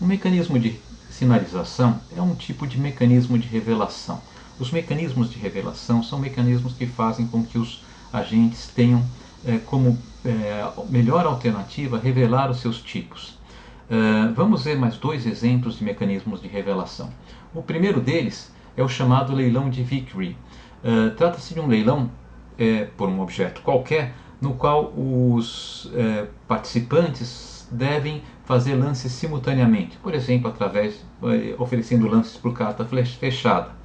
Um mecanismo de sinalização é um tipo de mecanismo de revelação. Os mecanismos de revelação são mecanismos que fazem com que os agentes tenham como melhor alternativa revelar os seus tipos. Vamos ver mais dois exemplos de mecanismos de revelação. O primeiro deles é o chamado leilão de Vickrey. Trata-se de um leilão por um objeto qualquer, no qual os participantes devem fazer lances simultaneamente, por exemplo, oferecendo lances por carta fechada.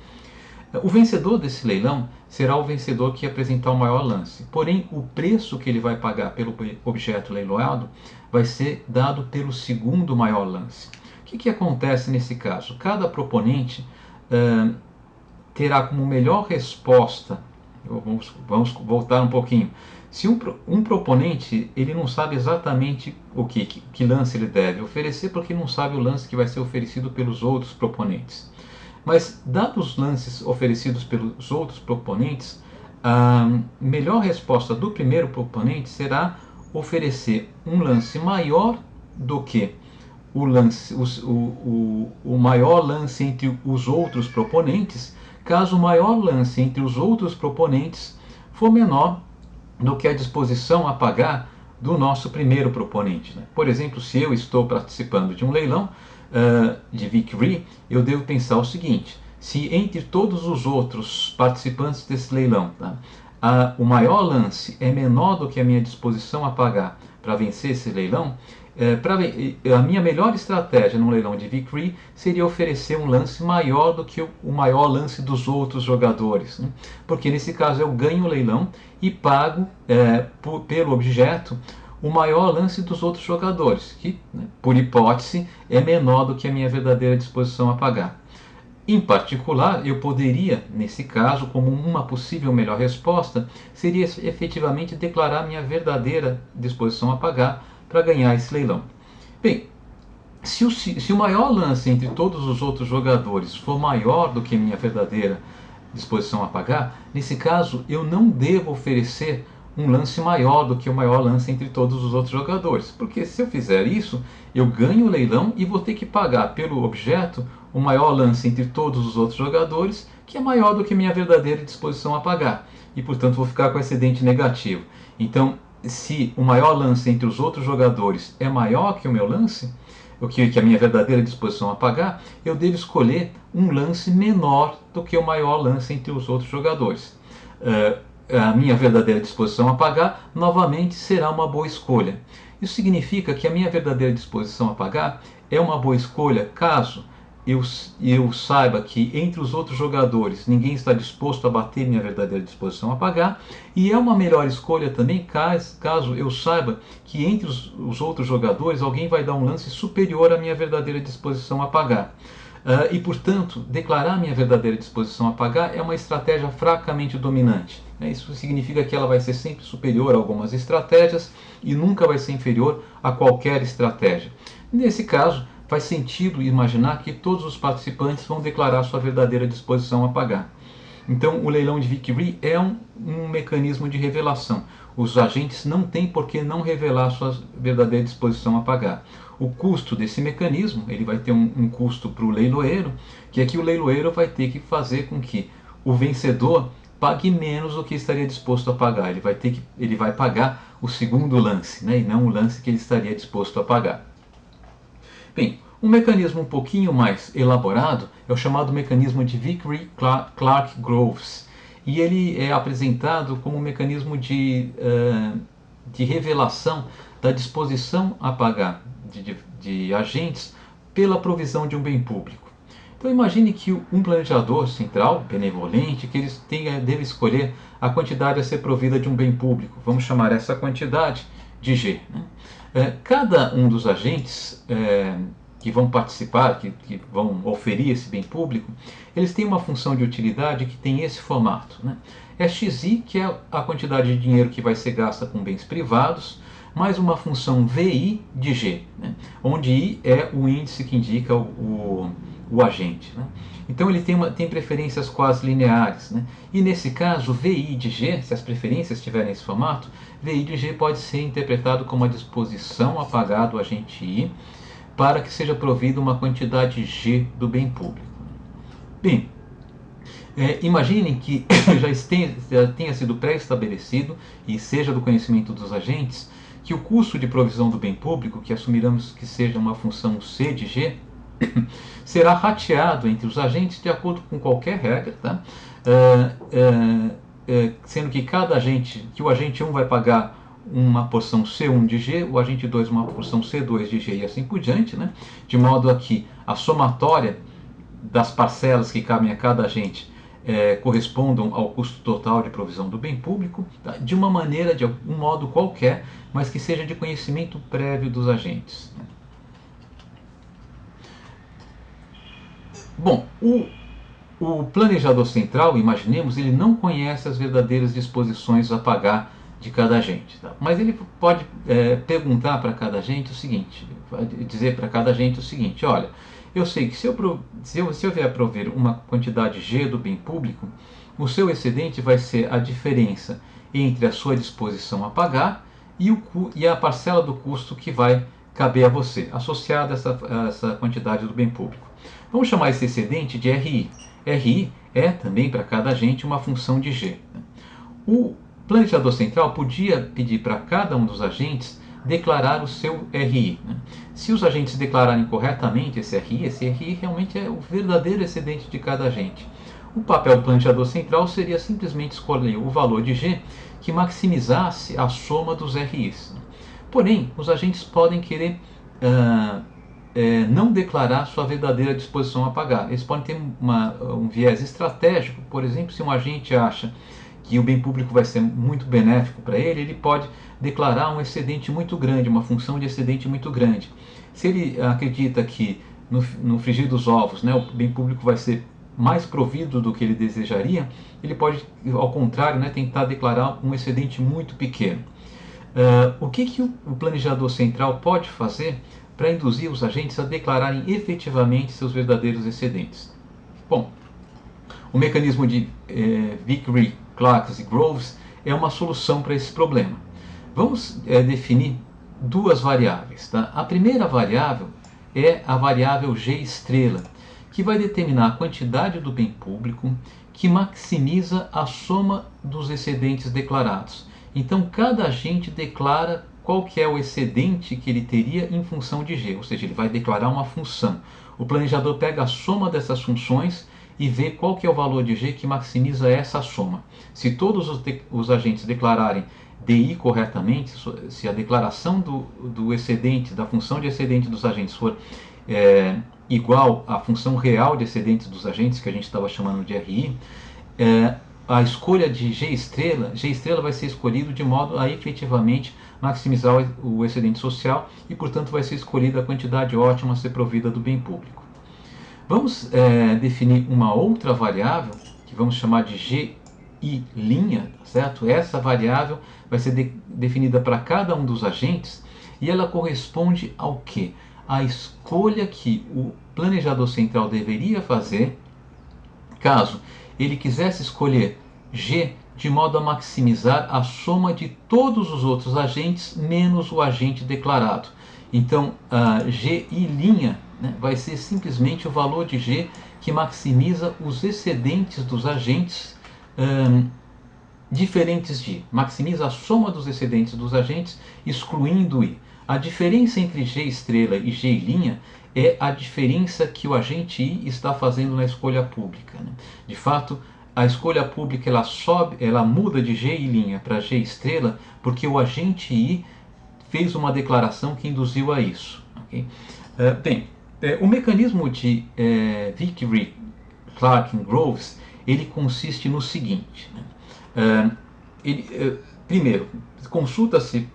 O vencedor desse leilão será o vencedor que apresentar o maior lance, porém o preço que ele vai pagar pelo objeto leiloado vai ser dado pelo segundo maior lance. O que acontece nesse caso? Cada proponente terá como melhor resposta, vamos voltar um pouquinho, se um proponente ele não sabe exatamente que lance ele deve oferecer, porque não sabe o lance que vai ser oferecido pelos outros proponentes. Mas, dados os lances oferecidos pelos outros proponentes, a melhor resposta do primeiro proponente será oferecer um lance maior do que o maior lance entre os outros proponentes, caso o maior lance entre os outros proponentes for menor do que a disposição a pagar do nosso primeiro proponente. Por exemplo, se eu estou participando de um leilão de Vickrey, eu devo pensar o seguinte: se entre todos os outros participantes desse leilão, o maior lance é menor do que a minha disposição a pagar para vencer esse leilão, a minha melhor estratégia num leilão de Vickrey seria oferecer um lance maior do que o maior lance dos outros jogadores, porque nesse caso eu ganho o leilão e pago pelo objeto o maior lance dos outros jogadores, que, por hipótese, é menor do que a minha verdadeira disposição a pagar. Em particular, eu poderia, nesse caso, como uma possível melhor resposta, seria efetivamente declarar minha verdadeira disposição a pagar para ganhar esse leilão. Bem, se o maior lance entre todos os outros jogadores for maior do que minha verdadeira disposição a pagar, nesse caso eu não devo oferecer um lance maior do que o maior lance entre todos os outros jogadores, porque se eu fizer isso, eu ganho o leilão e vou ter que pagar pelo objeto o maior lance entre todos os outros jogadores, que é maior do que minha verdadeira disposição a pagar, e portanto vou ficar com excedente negativo. Então, se o maior lance entre os outros jogadores é maior que o meu lance, que a minha verdadeira disposição a pagar, eu devo escolher um lance menor do que o maior lance entre os outros jogadores. A minha verdadeira disposição a pagar novamente será uma boa escolha. Isso significa que a minha verdadeira disposição a pagar é uma boa escolha caso eu saiba que entre os outros jogadores ninguém está disposto a bater minha verdadeira disposição a pagar, e é uma melhor escolha também caso eu saiba que entre os outros jogadores alguém vai dar um lance superior à minha verdadeira disposição a pagar. E, portanto, declarar minha verdadeira disposição a pagar é uma estratégia fracamente dominante. Isso significa que ela vai ser sempre superior a algumas estratégias e nunca vai ser inferior a qualquer estratégia. Nesse caso, faz sentido imaginar que todos os participantes vão declarar sua verdadeira disposição a pagar. Então, o leilão de Vickrey é um mecanismo de revelação. Os agentes não têm por que não revelar sua verdadeira disposição a pagar. O custo desse mecanismo, ele vai ter um custo para o leiloeiro, que é que o leiloeiro vai ter que fazer com que o vencedor pague menos do que estaria disposto a pagar. Ele vai pagar o segundo lance, e não o lance que ele estaria disposto a pagar. Bem, um mecanismo um pouquinho mais elaborado é o chamado mecanismo de Vickrey-Clark-Groves. E ele é apresentado como um mecanismo de revelação da disposição a pagar de agentes pela provisão de um bem público. Então imagine que um planejador central, benevolente, que deve escolher a quantidade a ser provida de um bem público. Vamos chamar essa quantidade de G. Cada um dos agentes que vão participar, que vão oferir esse bem público, eles têm uma função de utilidade que tem esse formato. É XI, que é a quantidade de dinheiro que vai ser gasta com bens privados, mais uma função VI de G, onde I é o índice que indica o agente. Então ele tem preferências quase lineares. E nesse caso, VI de G, se as preferências tiverem esse formato, VI de G pode ser interpretado como a disposição a pagar do agente I para que seja provida uma quantidade G do bem público. Bem, imaginem que já tenha sido pré-estabelecido e seja do conhecimento dos agentes que o custo de provisão do bem público, que assumiremos que seja uma função C de G, será rateado entre os agentes de acordo com qualquer regra, tá? Sendo que o agente 1 vai pagar uma porção C1 de G, o agente 2 uma porção C2 de G e assim por diante, né? De modo a que a somatória das parcelas que cabem a cada agente correspondam ao custo total de provisão do bem público, tá? De uma maneira, de um modo qualquer, mas que seja de conhecimento prévio dos agentes. Bom, o planejador central, imaginemos, ele não conhece as verdadeiras disposições a pagar de cada agente, tá? Mas ele pode perguntar para cada agente o seguinte, dizer para cada agente o seguinte: olha, eu sei que se eu vier prover uma quantidade G do bem público, o seu excedente vai ser a diferença entre a sua disposição a pagar e a parcela do custo que vai caber a você, associada a essa quantidade do bem público. Vamos chamar esse excedente de RI. RI é também para cada agente uma função de G. O planejador central podia pedir para cada um dos agentes declarar o seu RI. Se os agentes declararem corretamente esse RI realmente é o verdadeiro excedente de cada agente. O papel do planejador central seria simplesmente escolher o valor de G que maximizasse a soma dos RIs. Porém, os agentes podem querer não declarar sua verdadeira disposição a pagar. Eles podem ter um viés estratégico. Por exemplo, se um agente acha que o bem público vai ser muito benéfico para ele, ele pode declarar um excedente muito grande, uma função de excedente muito grande. Se ele acredita que no frigir dos ovos, né, o bem público vai ser mais provido do que ele desejaria, ele pode, ao contrário, né, tentar declarar um excedente muito pequeno. O que o planejador central pode fazer para induzir os agentes a declararem efetivamente seus verdadeiros excedentes? Bom, o mecanismo de Vickrey, Clark e Groves é uma solução para esse problema. Vamos definir duas variáveis. Tá? A primeira variável é a variável G estrela, que vai determinar a quantidade do bem público que maximiza a soma dos excedentes declarados. Então, cada agente declara qual que é o excedente que ele teria em função de G, ou seja, ele vai declarar uma função. O planejador pega a soma dessas funções e vê qual que é o valor de G que maximiza essa soma. Se todos os agentes declararem DI corretamente, se a declaração do excedente, da função de excedente dos agentes for igual à função real de excedentes dos agentes, que a gente estava chamando de RI, a escolha de G estrela vai ser escolhido de modo a efetivamente maximizar o excedente social e, portanto, vai ser escolhida a quantidade ótima a ser provida do bem público. Vamos definir uma outra variável, que vamos chamar de GI', certo? Essa variável vai ser definida para cada um dos agentes e ela corresponde ao quê? A escolha que o planejador central deveria fazer caso ele quisesse escolher G de modo a maximizar a soma de todos os outros agentes menos o agente declarado. Então, a GI', né, vai ser simplesmente o valor de G que maximiza os excedentes dos agentes diferentes de I. Maximiza a soma dos excedentes dos agentes, excluindo I. A diferença entre G estrela e G' é a diferença que o agente I está fazendo na escolha pública. Né? De fato, a escolha pública ela muda de G' para G estrela porque o agente I fez uma declaração que induziu a isso. Okay? O mecanismo de Vickrey, Clark e Groves, ele consiste no seguinte. Né? Primeiro, consulta-se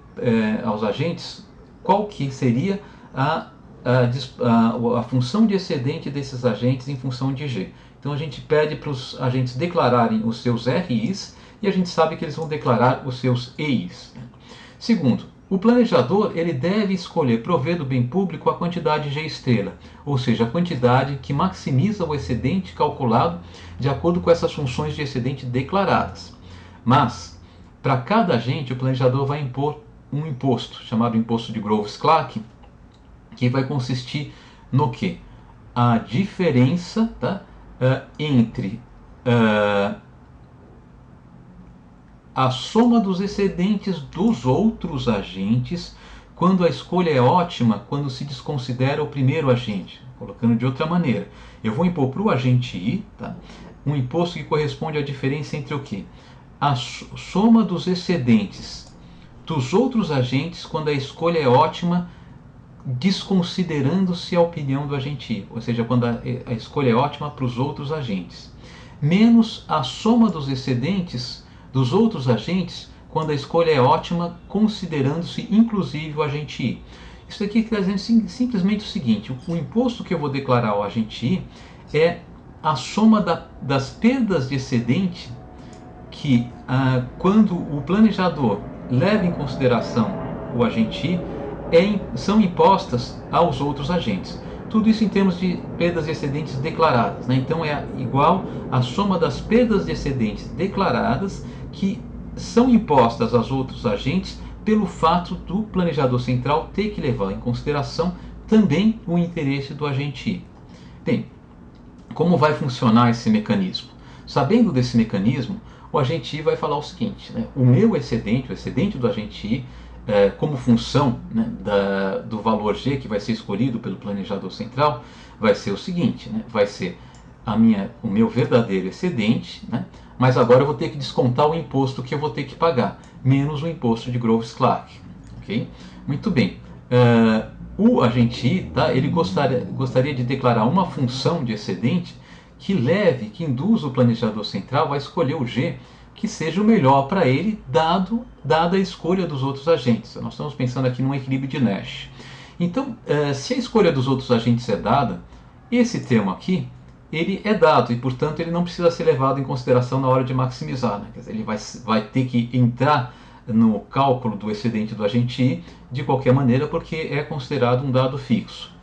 aos agentes qual que seria a função de excedente desses agentes em função de G. Então a gente pede para os agentes declararem os seus RIs e a gente sabe que eles vão declarar os seus EIs. Segundo, o planejador ele deve escolher prover do bem público a quantidade G estrela, ou seja, a quantidade que maximiza o excedente calculado de acordo com essas funções de excedente declaradas. Mas, para cada agente, o planejador vai impor um imposto, chamado imposto de Groves-Clark, que vai consistir no que? A diferença, tá, entre a soma dos excedentes dos outros agentes quando a escolha é ótima, quando se desconsidera o primeiro agente. Colocando de outra maneira, eu vou impor para o agente I, tá, um imposto que corresponde à diferença entre o quê? A soma dos excedentes dos outros agentes quando a escolha é ótima, desconsiderando-se a opinião do agente I, ou seja, quando a escolha é ótima para os outros agentes, menos a soma dos excedentes dos outros agentes quando a escolha é ótima, considerando-se inclusive o agente I. Isso aqui quer dizer simplesmente o seguinte: o imposto que eu vou declarar ao agente I é a soma das perdas de excedente que, quando o planejador leva em consideração o agente I, são impostas aos outros agentes. Tudo isso em termos de perdas de excedentes declaradas, né? Então é igual à soma das perdas de excedentes declaradas que são impostas aos outros agentes pelo fato do planejador central ter que levar em consideração também o interesse do agente I. Bem, como vai funcionar esse mecanismo? Sabendo desse mecanismo, o agente I vai falar o seguinte, né? O meu excedente, o excedente do agente I, como função, né, do valor G que vai ser escolhido pelo planejador central, vai ser o seguinte, né? Vai ser o meu verdadeiro excedente, né? Mas agora eu vou ter que descontar o imposto que eu vou ter que pagar, menos o imposto de Groves-Clark. Okay? Muito bem. O agente I, tá, ele gostaria de declarar uma função de excedente que induza o planejador central a escolher o G que seja o melhor para ele, dada a escolha dos outros agentes. Nós estamos pensando aqui num equilíbrio de Nash. Então, se a escolha dos outros agentes é dada, esse termo aqui, ele é dado e, portanto, ele não precisa ser levado em consideração na hora de maximizar. Né? Quer dizer, ele vai ter que entrar no cálculo do excedente do agente I de qualquer maneira, porque é considerado um dado fixo.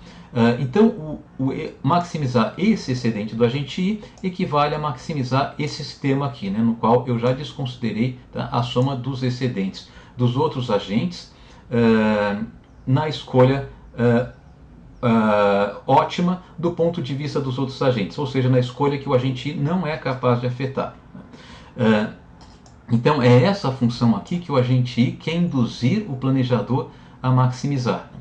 Então, maximizar esse excedente do agente I equivale a maximizar esse sistema aqui, né, no qual eu já desconsiderei, tá, a soma dos excedentes dos outros agentes na escolha ótima do ponto de vista dos outros agentes, ou seja, na escolha que o agente I não é capaz de afetar. Então, é essa função aqui que o agente I quer induzir o planejador a maximizar.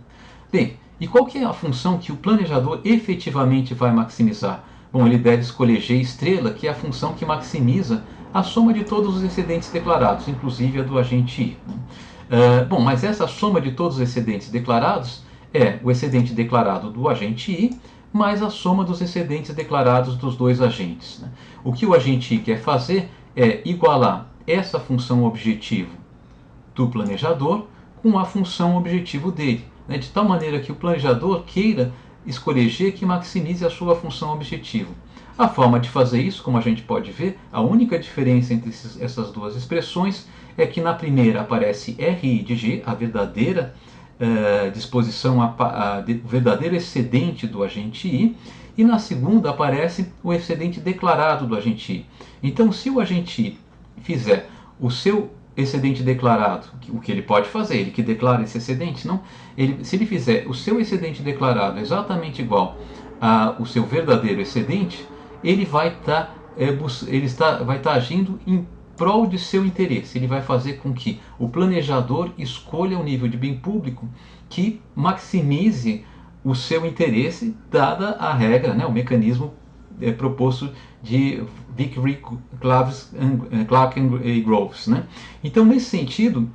Bem, e qual que é a função que o planejador efetivamente vai maximizar? Bom, ele deve escolher G estrela, que é a função que maximiza a soma de todos os excedentes declarados, inclusive a do agente I. Bom, mas essa soma de todos os excedentes declarados é o excedente declarado do agente I mais a soma dos excedentes declarados dos dois agentes. Né? O que o agente I quer fazer é igualar essa função objetivo do planejador com a função objetivo dele, né? De tal maneira que o planejador queira escolher G que maximize a sua função objetivo. A forma de fazer isso, como a gente pode ver, a única diferença entre essas duas expressões é que na primeira aparece RI de G, a verdadeira disposição, o verdadeiro excedente do agente I, e na segunda aparece o excedente declarado do agente I. Então, se o agente I fizer o seu excedente declarado, o que ele pode fazer, ele que declara esse excedente, não? Se ele fizer o seu excedente declarado exatamente igual ao seu verdadeiro excedente, ele vai estar agindo em prol de seu interesse. Ele vai fazer com que o planejador escolha um nível de bem público que maximize o seu interesse, dada a regra, né, o mecanismo proposto de Vickrey, Clark e Groves. Né? Então, nesse sentido,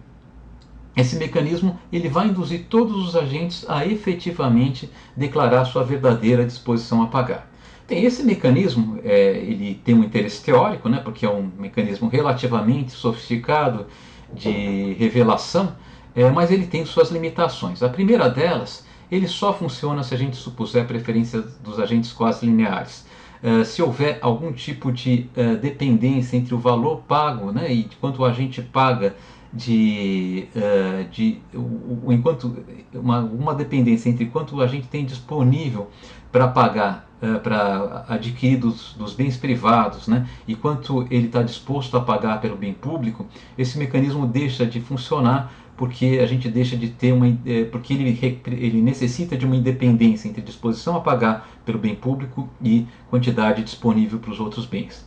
esse mecanismo ele vai induzir todos os agentes a efetivamente declarar sua verdadeira disposição a pagar. Bem, esse mecanismo ele tem um interesse teórico, né, porque é um mecanismo relativamente sofisticado de revelação, mas ele tem suas limitações. A primeira delas, ele só funciona se a gente supuser a preferência dos agentes quase lineares. Se houver algum tipo de dependência entre o valor pago, né, e quanto o agente paga enquanto uma dependência entre quanto a gente tem disponível para pagar para adquirir dos bens privados, né, e quanto ele está disposto a pagar pelo bem público, esse mecanismo deixa de funcionar porque a gente deixa de ter porque ele necessita de uma independência entre disposição a pagar pelo bem público e quantidade disponível para os outros bens.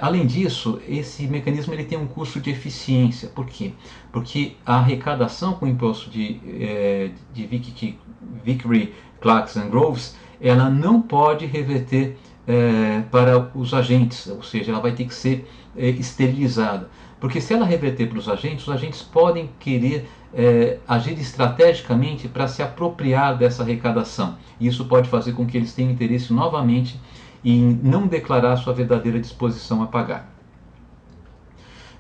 Além disso, esse mecanismo ele tem um custo de eficiência. Por quê? Porque a arrecadação com o imposto de Vickrey, Clarkes and Groves, ela não pode reverter para os agentes, ou seja, ela vai ter que ser esterilizada. Porque se ela reverter para os agentes podem querer agir estrategicamente para se apropriar dessa arrecadação. E isso pode fazer com que eles tenham interesse novamente em não declarar sua verdadeira disposição a pagar.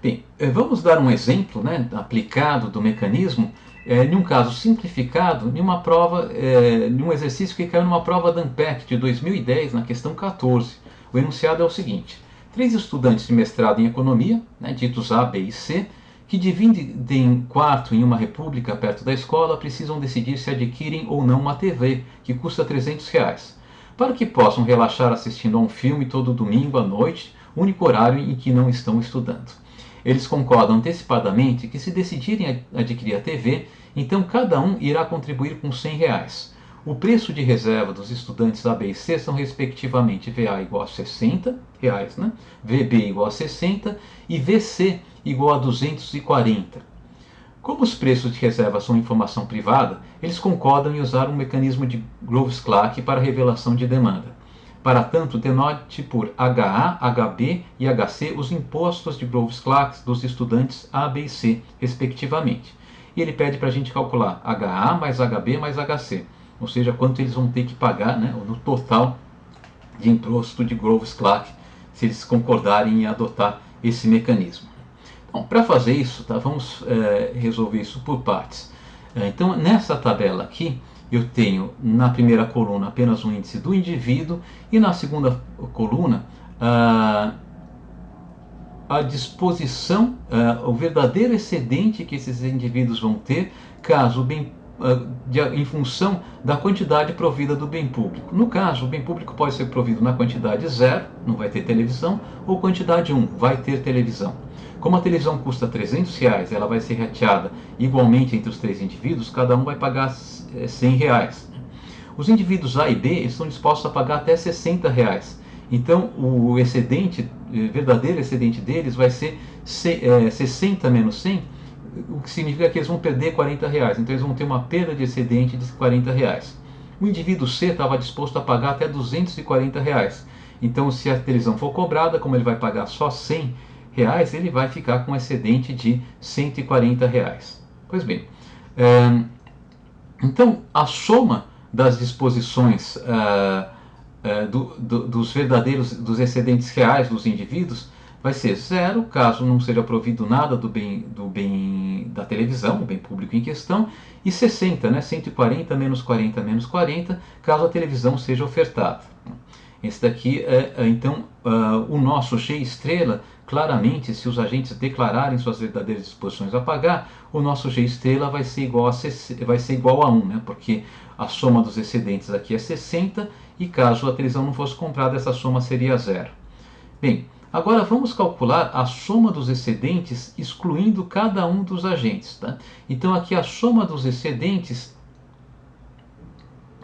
Bem, vamos dar um exemplo, né, aplicado do mecanismo, em um caso simplificado, em uma prova, em um exercício que caiu numa prova da ANPEC de 2010, na questão 14. O enunciado é o seguinte: 3 estudantes de mestrado em economia, né, ditos A, B e C, que dividem quarto em uma república perto da escola, precisam decidir se adquirem ou não uma TV, que custa R$300, para que possam relaxar assistindo a um filme todo domingo à noite, único horário em que não estão estudando. Eles concordam antecipadamente que, se decidirem adquirir a TV, então cada um irá contribuir com R$100. O preço de reserva dos estudantes A, B e C são respectivamente VA igual a R$60, né? VB igual a 60 e VC igual a 240. Como os preços de reserva são informação privada, eles concordam em usar um mecanismo de Groves-Clark para revelação de demanda. Para tanto, denote por HA, HB e HC os impostos de Groves-Clark dos estudantes A, B e C, respectivamente. E ele pede para a gente calcular HA mais HB mais HC, ou seja, quanto eles vão ter que pagar, né, no total de imposto de Groves-Clark, se eles concordarem em adotar esse mecanismo. Bom, para fazer isso, tá, vamos resolver isso por partes. Então, nessa tabela aqui, eu tenho na primeira coluna apenas um índice do indivíduo e na segunda coluna a disposição, o verdadeiro excedente que esses indivíduos vão ter caso em função da quantidade provida do bem público. No caso, o bem público pode ser provido na quantidade 0, não vai ter televisão, ou quantidade 1, vai ter televisão. Como a televisão custa R$300, ela vai ser rateada igualmente entre os 3 indivíduos, cada um vai pagar R$100. Os indivíduos A e B estão dispostos a pagar até R$60. Então, o excedente, verdadeiro excedente deles vai ser 60 menos 100, o que significa que eles vão perder R$40. Então, eles vão ter uma perda de excedente de R$40. O indivíduo C estava disposto a pagar até R$240. Então, se a televisão for cobrada, como ele vai pagar só R$100, ele vai ficar com um excedente de R$140. Pois bem, então a soma das disposições dos excedentes reais dos indivíduos vai ser 0, caso não seja provido nada do bem da televisão, o bem público em questão, e 60, né, 140 menos 40 menos 40, caso a televisão seja ofertada. Esse daqui então, o nosso G estrela. Claramente, se os agentes declararem suas verdadeiras disposições a pagar, o nosso G estrela vai ser igual a 1, né? Porque a soma dos excedentes aqui é 60 e caso a televisão não fosse comprada, essa soma seria 0. Bem, agora vamos calcular a soma dos excedentes excluindo cada um dos agentes. Tá? Então aqui a soma dos excedentes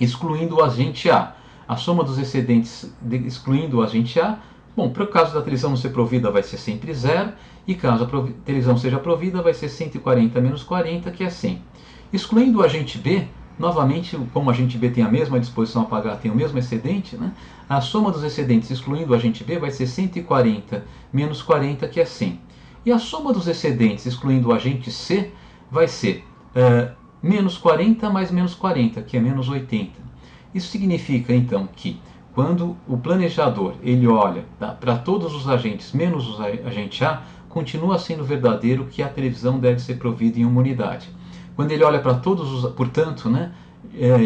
excluindo o agente A. A soma dos excedentes excluindo o agente A. Bom, para o caso da televisão não ser provida vai ser sempre 0, e caso a televisão seja provida vai ser 140 menos 40, que é 100. Excluindo o agente B, novamente, como o agente B tem a mesma disposição a pagar, tem o mesmo excedente, né? A soma dos excedentes excluindo o agente B vai ser 140 menos 40, que é 100. E a soma dos excedentes excluindo o agente C vai ser menos 40 mais menos 40, que é menos 80. Isso significa, então, que quando o planejador ele olha para todos os agentes menos o agente A, continua sendo verdadeiro que a televisão deve ser provida em uma unidade. Quando ele olha para todos os, portanto, né,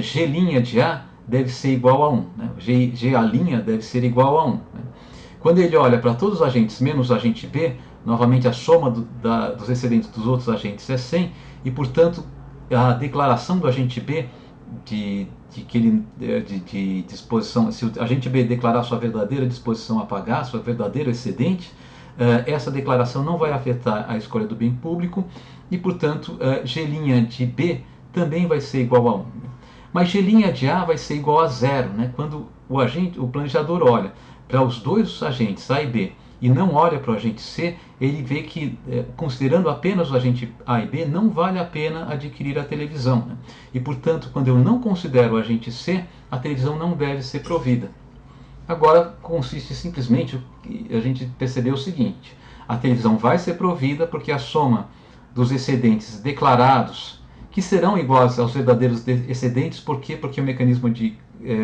G' de A deve ser igual a 1, né, GA' deve ser igual a 1. Né. Quando ele olha para todos os agentes menos o agente B, Novamente, a soma dos excedentes dos outros agentes é 100 e, portanto, a declaração do agente B de disposição, se o agente B declarar sua verdadeira disposição a pagar, seu verdadeiro excedente, essa declaração não vai afetar a escolha do bem público e, portanto, G' de B também vai ser igual a 1. Mas G' de A vai ser igual a 0, né? Quando o planejador olha para os dois agentes A e B e não olha para o agente C, ele vê que, considerando apenas o agente A e B, não vale a pena adquirir a televisão, né? E, portanto, quando eu não considero o agente C, a televisão não deve ser provida. Agora, consiste simplesmente, a gente percebeu o seguinte: a televisão vai ser provida porque a soma dos excedentes declarados, que serão iguais aos verdadeiros excedentes, por quê? Porque o mecanismo de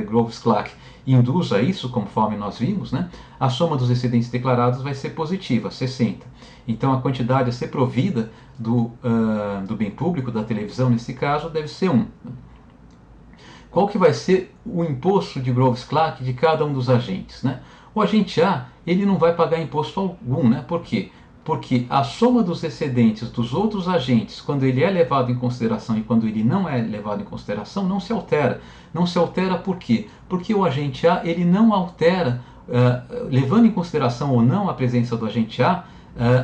Groves-Clark induz a isso, conforme nós vimos, né? A soma dos excedentes declarados vai ser positiva, 60. Então a quantidade a ser provida do bem público, da televisão nesse caso, deve ser 1. Qual que vai ser o imposto de Groves-Clark de cada um dos agentes, né? O agente A, ele não vai pagar imposto algum, né? Por quê? Porque a soma dos excedentes dos outros agentes, quando ele é levado em consideração e quando ele não é levado em consideração, não se altera. Não se altera por quê? Porque o agente A, ele não altera, levando em consideração ou não a presença do agente A,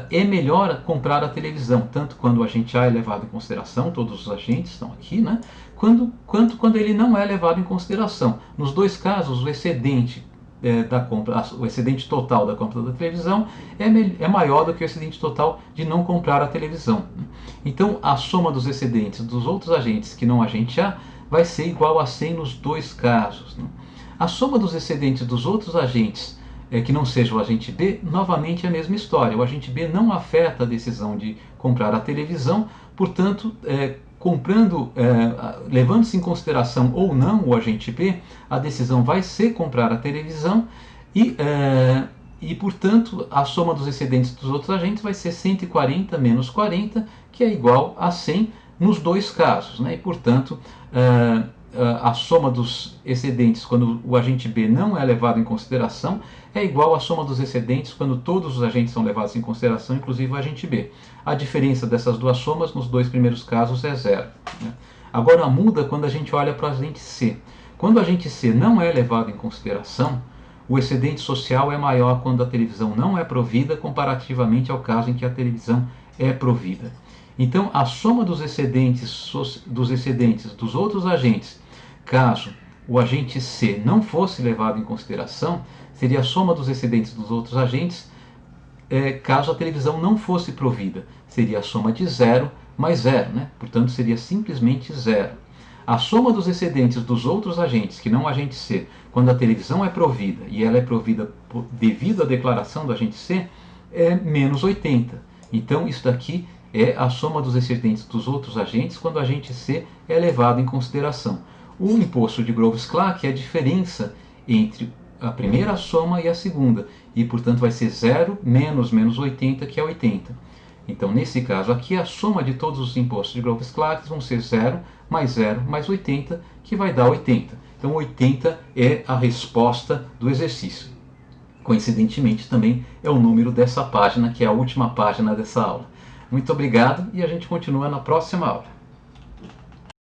é melhor comprar a televisão, tanto quando o agente A é levado em consideração, todos os agentes estão aqui, né? Quanto quando ele não é levado em consideração. Nos dois casos, o excedente da compra, o excedente total da compra da televisão é maior do que o excedente total de não comprar a televisão. Então, a soma dos excedentes dos outros agentes que não o agente A vai ser igual a 100 nos dois casos, né? A soma dos excedentes dos outros agentes que não seja o agente B, novamente é a mesma história. O agente B não afeta a decisão de comprar a televisão, portanto, levando-se em consideração ou não o agente B, a decisão vai ser comprar a televisão e, portanto, a soma dos excedentes dos outros agentes vai ser 140 menos 40, que é igual a 100 nos dois casos, né? E, portanto, a soma dos excedentes quando o agente B não é levado em consideração é igual à soma dos excedentes quando todos os agentes são levados em consideração, inclusive o agente B. A diferença dessas duas somas nos dois primeiros casos é 0, né? Agora muda quando a gente olha para o agente C. Quando o agente C não é levado em consideração, o excedente social é maior quando a televisão não é provida comparativamente ao caso em que a televisão é provida. Então, a soma dos excedentes dos outros agentes, caso o agente C não fosse levado em consideração, seria a soma dos excedentes dos outros agentes, caso a televisão não fosse provida. Seria a soma de 0 mais 0, né? Portanto, seria simplesmente 0. A soma dos excedentes dos outros agentes, que não o agente C, quando a televisão é provida, e ela é provida devido à declaração do agente C, é menos 80. Então, isso daqui é a soma dos excedentes dos outros agentes quando o agente C é levado em consideração. O imposto de Groves-Clark é a diferença entre a primeira soma e a segunda, e portanto vai ser 0 menos 80, que é 80. Então, nesse caso aqui, a soma de todos os impostos de Groves-Clark vão ser 0 mais 80, que vai dar 80. Então, 80 é a resposta do exercício. Coincidentemente, também é o número dessa página, que é a última página dessa aula. Muito obrigado e a gente continua na próxima aula.